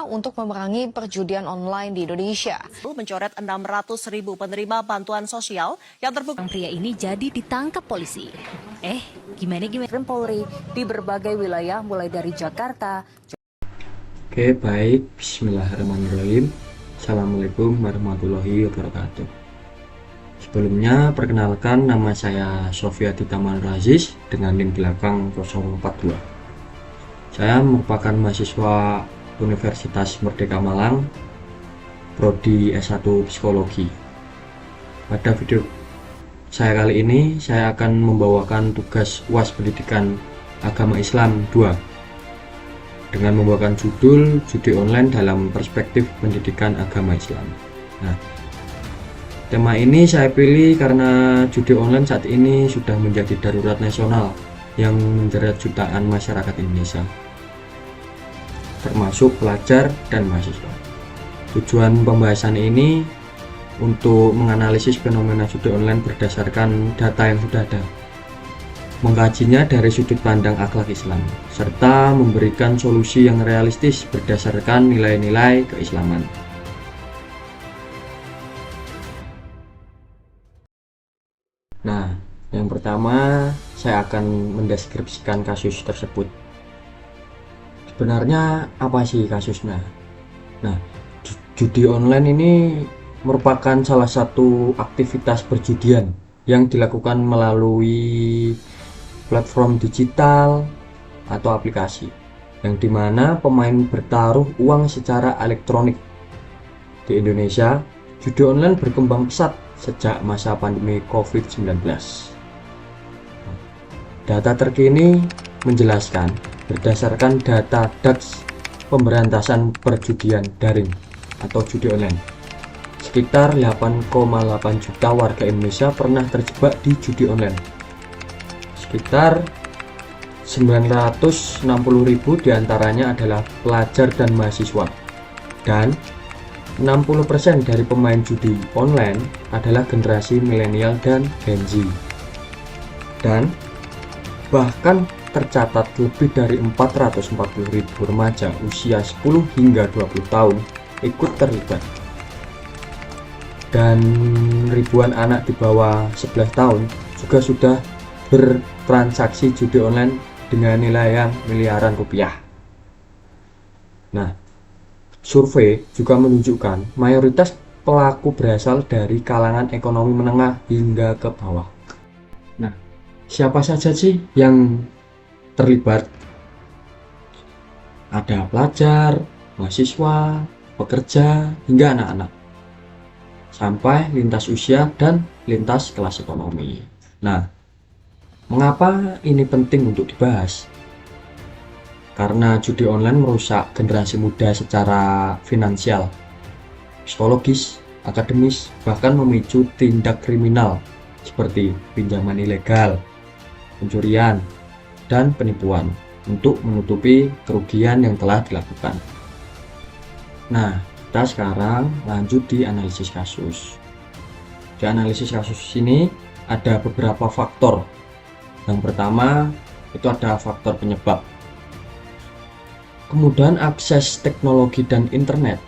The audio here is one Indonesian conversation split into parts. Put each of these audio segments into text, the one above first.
untuk memerangi perjudian online di Indonesia. Mencoret 600.000 penerima bantuan sosial yang terbukti. Pria ini jadi ditangkap polisi. Gimana? Polri di berbagai wilayah mulai dari Jakarta. Oke, baik. Bismillahirrahmanirrahim. Assalamualaikum warahmatullahi wabarakatuh. Sebelumnya, perkenalkan, nama saya Sofiati Taman Razis dengan NIM belakang 042. Saya merupakan mahasiswa Universitas Merdeka Malang, Prodi S1 Psikologi. Pada video saya kali ini, saya akan membawakan tugas UAS Pendidikan Agama Islam 2 dengan membawakan judul Judi Online dalam Perspektif Pendidikan Agama Islam. Nah, tema ini saya pilih karena judi online saat ini sudah menjadi darurat nasional yang menjerat jutaan masyarakat Indonesia, termasuk pelajar dan mahasiswa. Tujuan pembahasan ini untuk menganalisis fenomena judi online berdasarkan data yang sudah ada, mengkajinya dari sudut pandang akhlak Islam, serta memberikan solusi yang realistis berdasarkan nilai-nilai keislaman. Nah, yang pertama saya akan mendeskripsikan kasus tersebut. Sebenarnya apa sih kasusnya? Nah, judi online ini merupakan salah satu aktivitas perjudian yang dilakukan melalui platform digital atau aplikasi, yang dimana pemain bertaruh uang secara elektronik. Di Indonesia, judi online berkembang pesat sejak masa pandemi COVID-19. Data terkini menjelaskan, berdasarkan data DAX Pemberantasan Perjudian Daring atau judi online, sekitar 8,8 juta warga Indonesia pernah terjebak di judi online. Sekitar 960.000 diantaranya adalah pelajar dan mahasiswa, dan 60% dari pemain judi online adalah generasi milenial dan Gen Z. Dan bahkan tercatat lebih dari 440.000 remaja usia 10 hingga 20 tahun ikut terlibat. Dan ribuan anak di bawah 11 tahun juga sudah bertransaksi judi online dengan nilai yang miliaran rupiah. Nah, survei juga menunjukkan mayoritas pelaku berasal dari kalangan ekonomi menengah hingga ke bawah. Nah, siapa saja sih yang terlibat? Ada pelajar, mahasiswa, pekerja, hingga anak-anak, sampai lintas usia dan lintas kelas ekonomi. Nah, mengapa ini penting untuk dibahas? Karena judi online merusak generasi muda secara finansial, psikologis, akademis, bahkan memicu tindak kriminal seperti pinjaman ilegal, pencurian, dan penipuan untuk menutupi kerugian yang telah dilakukan. Nah, kita sekarang lanjut di analisis kasus. Di analisis kasus ini ada beberapa faktor. Yang pertama itu ada faktor penyebab. Kemudian akses teknologi dan internet.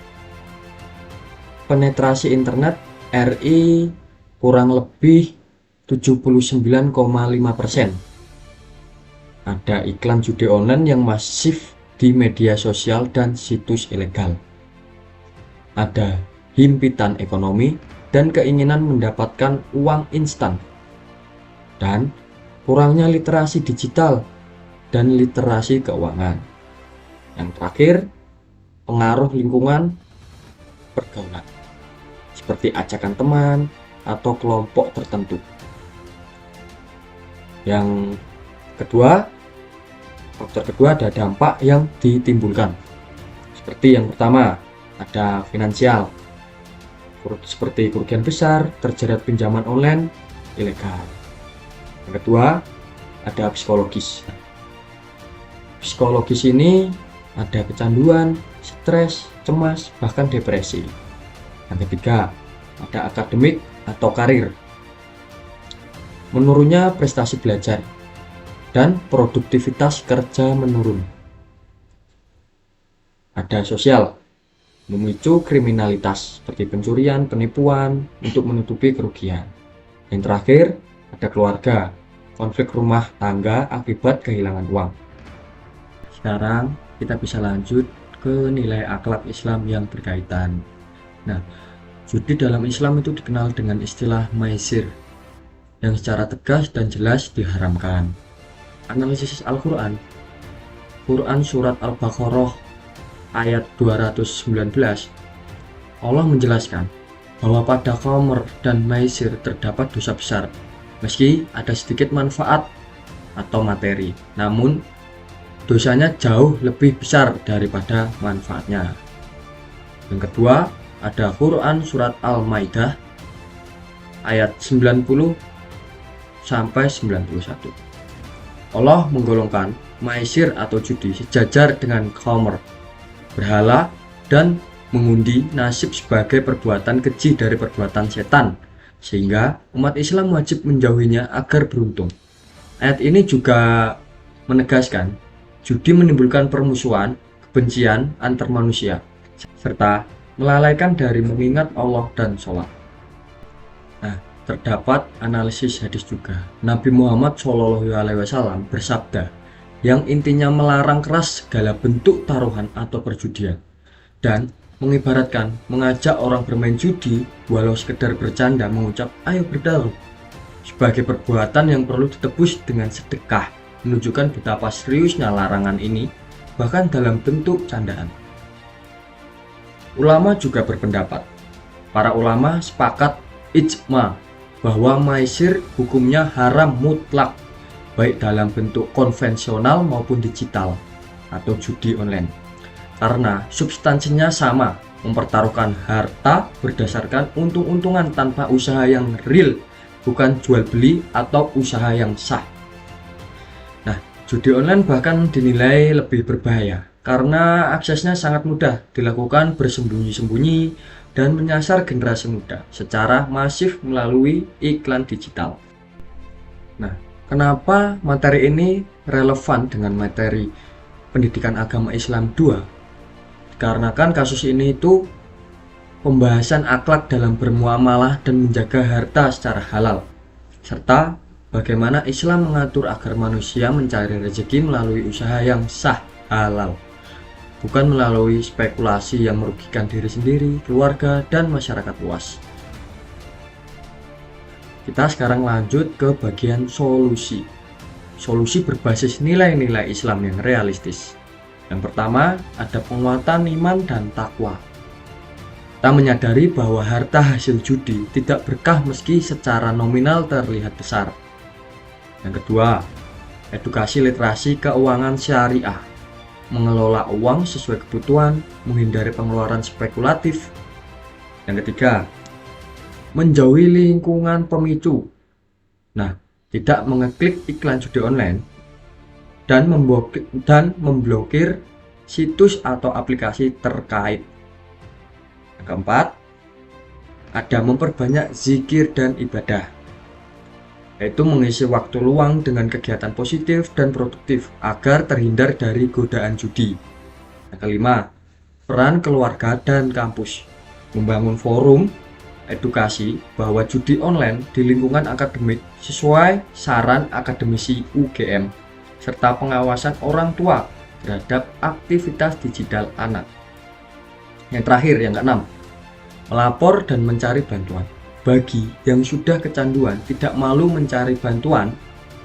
Penetrasi internet RI kurang lebih 79,5%. Ada iklan judi online yang masif di media sosial dan situs ilegal. Ada himpitan ekonomi dan keinginan mendapatkan uang instan. Dan kurangnya literasi digital dan literasi keuangan. Yang terakhir, pengaruh lingkungan pergaulan, seperti ajakan teman atau kelompok tertentu. Yang kedua, faktor kedua ada dampak yang ditimbulkan. Seperti yang pertama, ada finansial, seperti kerugian besar terjerat pinjaman online ilegal. Yang kedua, ada psikologis. Psikologis ini ada kecanduan, stres, cemas, bahkan depresi. Yang ketiga, ada akademik atau karir. Menurunnya prestasi belajar dan produktivitas kerja menurun. Ada sosial, memicu kriminalitas seperti pencurian, penipuan untuk menutupi kerugian. Yang terakhir, ada keluarga, konflik rumah tangga akibat kehilangan uang. Sekarang kita bisa lanjut ke nilai akhlak Islam yang berkaitan. Nah, judi dalam Islam itu dikenal dengan istilah maisir, yang secara tegas dan jelas diharamkan. Analisis Al-Quran, Quran Surat Al-Baqarah ayat 219, Allah menjelaskan bahwa pada khamr dan maisir terdapat dosa besar, meski ada sedikit manfaat atau materi, namun dosanya jauh lebih besar daripada manfaatnya. Yang kedua, ada Quran Surat Al-Maidah ayat 90 sampai 91. Allah menggolongkan maisir atau judi sejajar dengan khamr, berhala, dan mengundi nasib sebagai perbuatan keji dari perbuatan setan, sehingga umat Islam wajib menjauhinya agar beruntung. Ayat ini juga menegaskan judi menimbulkan permusuhan, kebencian antar manusia, serta melalaikan dari mengingat Allah dan sholat. Nah, terdapat analisis hadis juga. Nabi Muhammad SAW bersabda yang intinya melarang keras segala bentuk taruhan atau perjudian, dan mengibaratkan mengajak orang bermain judi walau sekedar bercanda mengucap ayo bertaruh sebagai perbuatan yang perlu ditebus dengan sedekah, menunjukkan betapa seriusnya larangan ini bahkan dalam bentuk candaan. Ulama juga berpendapat, para ulama sepakat ijma bahwa maisir hukumnya haram mutlak, baik dalam bentuk konvensional maupun digital atau judi online, karena substansinya sama, mempertaruhkan harta berdasarkan untung-untungan tanpa usaha yang real, bukan jual beli atau usaha yang sah. Nah, judi online bahkan dinilai lebih berbahaya karena aksesnya sangat mudah, dilakukan bersembunyi-sembunyi dan menyasar generasi muda secara masif melalui iklan digital. Nah, kenapa materi ini relevan dengan materi pendidikan agama Islam 2? Karena kan kasus ini itu pembahasan akhlak dalam bermuamalah dan menjaga harta secara halal, serta bagaimana Islam mengatur agar manusia mencari rezeki melalui usaha yang sah halal, bukan melalui spekulasi yang merugikan diri sendiri, keluarga, dan masyarakat luas. Kita sekarang lanjut ke bagian solusi. Solusi berbasis nilai-nilai Islam yang realistis. Yang pertama, ada penguatan iman dan takwa. Kita menyadari bahwa harta hasil judi tidak berkah meski secara nominal terlihat besar. Yang kedua, edukasi literasi keuangan syariah, mengelola uang sesuai kebutuhan, menghindari pengeluaran spekulatif. Yang ketiga, menjauhi lingkungan pemicu. Nah, tidak mengeklik iklan judi online dan memblokir situs atau aplikasi terkait. Yang keempat, ada memperbanyak zikir dan ibadah, yaitu mengisi waktu luang dengan kegiatan positif dan produktif agar terhindar dari godaan judi. Yang kelima, peran keluarga dan kampus, membangun forum edukasi bahwa judi online di lingkungan akademik sesuai saran akademisi UGM, serta pengawasan orang tua terhadap aktivitas digital anak. Yang terakhir, yang keenam, melapor dan mencari bantuan. Bagi yang sudah kecanduan, tidak malu mencari bantuan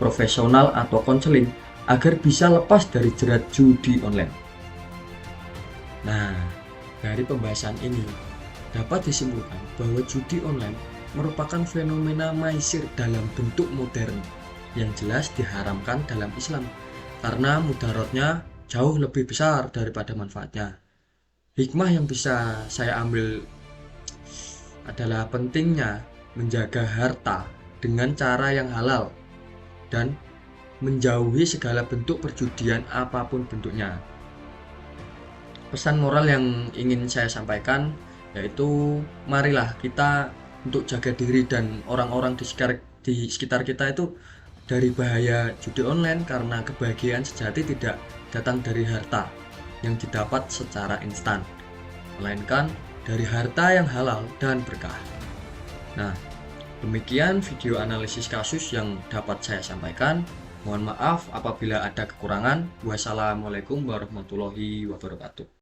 profesional atau konseling agar bisa lepas dari jerat judi online. Nah, dari pembahasan ini dapat disimpulkan bahwa judi online merupakan fenomena maisir dalam bentuk modern yang jelas diharamkan dalam Islam karena mudaratnya jauh lebih besar daripada manfaatnya. Hikmah yang bisa saya ambil adalah pentingnya menjaga harta dengan cara yang halal dan menjauhi segala bentuk perjudian apapun bentuknya. Pesan moral yang ingin saya sampaikan yaitu marilah kita untuk jaga diri dan orang-orang di sekitar kita itu dari bahaya judi online, karena kebahagiaan sejati tidak datang dari harta, yang didapat secara instan, melainkan dari harta yang halal dan berkah. Nah, demikian video analisis kasus yang dapat saya sampaikan. Mohon maaf apabila ada kekurangan. Wassalamualaikum warahmatullahi wabarakatuh.